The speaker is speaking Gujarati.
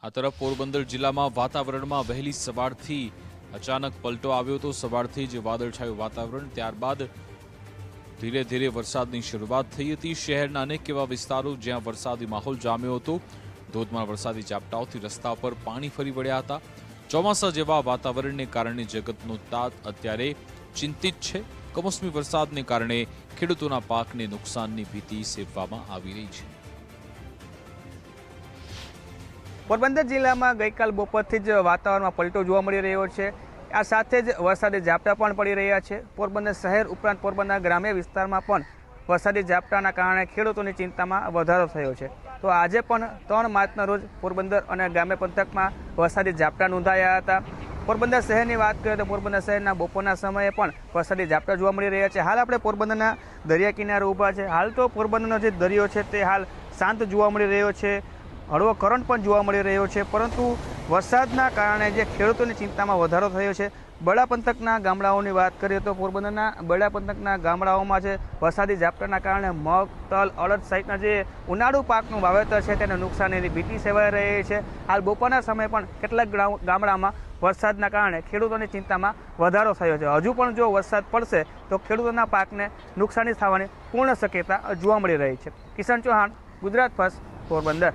આ તરફ પોરબંદર જિલ્લામાં વાતાવરણમાં વહેલી સવારથી અચાનક પલટો આવ્યો હતો। સવારથી જ વાદળછાયું વાતાવરણ, ત્યારબાદ ધીરે ધીરે વરસાદની શરૂઆત થઈ હતી। શહેરના અનેક એવા વિસ્તારો જ્યાં વરસાદી માહોલ જામ્યો હતો। ધોધમાર વરસાદી ઝાપટાઓથી રસ્તા પર પાણી ફરી વળ્યા હતા। ચોમાસા જેવા વાતાવરણને કારણે જગતનો તાત અત્યારે ચિંતિત છે। કમોસમી વરસાદને કારણે ખેડૂતોના પાકને નુકસાનની ભીતિ સેવવામાં આવી રહી છે। પોરબંદર જિલ્લામાં ગઈકાલ બપોરથી જ વાતાવરણમાં પલટો જોવા મળી રહ્યો છે। આ સાથે જ વરસાદી ઝાપટા પણ પડી રહ્યા છે। પોરબંદર શહેર ઉપરાંત પોરબંદર ગ્રામ્ય વિસ્તારમાં પણ વરસાદી ઝાપટાના કારણે ખેડૂતોની ચિંતામાં વધારો થયો છે। તો આજે પણ 3 માર્ચના રોજ પોરબંદર અને ગ્રામ્ય પંથકમાં વરસાદી ઝાપટા નોંધાયા હતા। પોરબંદર શહેરની વાત કરીએ તો પોરબંદર શહેરના બપોરના સમયે પણ વરસાદી ઝાપટા જોવા મળી રહ્યા છે। હાલ આપણે પોરબંદરના દરિયા કિનારે ઊભા છે। હાલ તો પોરબંદરનો જે દરિયો છે તે હાલ શાંત જોવા મળી રહ્યો છે। હળવો કરંટ પણ જોવા મળી રહ્યો છે, પરંતુ વરસાદના કારણે જે ખેડૂતોની ચિંતામાં વધારો થયો છે। બરડા પંથકના ગામડાઓની વાત કરીએ તો પોરબંદરના બરડા પંથકના ગામડાઓમાં છે વરસાદી ઝાપટાના કારણે મગ, તલ, અડદ સહિતના જે ઉનાળુ પાકનું વાવેતર છે તેને નુકસાનીની ભીતિ સેવાઈ રહી છે। હાલ બપોરના સમયે પણ કેટલાક ગામડામાં વરસાદના કારણે ખેડૂતોની ચિંતામાં વધારો થયો છે। હજુ પણ જો વરસાદ પડશે તો ખેડૂતોના પાકને નુકસાની થવાની પૂર્ણ શક્યતા જોવા મળી રહી છે। કિશન ચૌહાણ, ગુજરાત ફર્સ્ટ, પોરબંદર।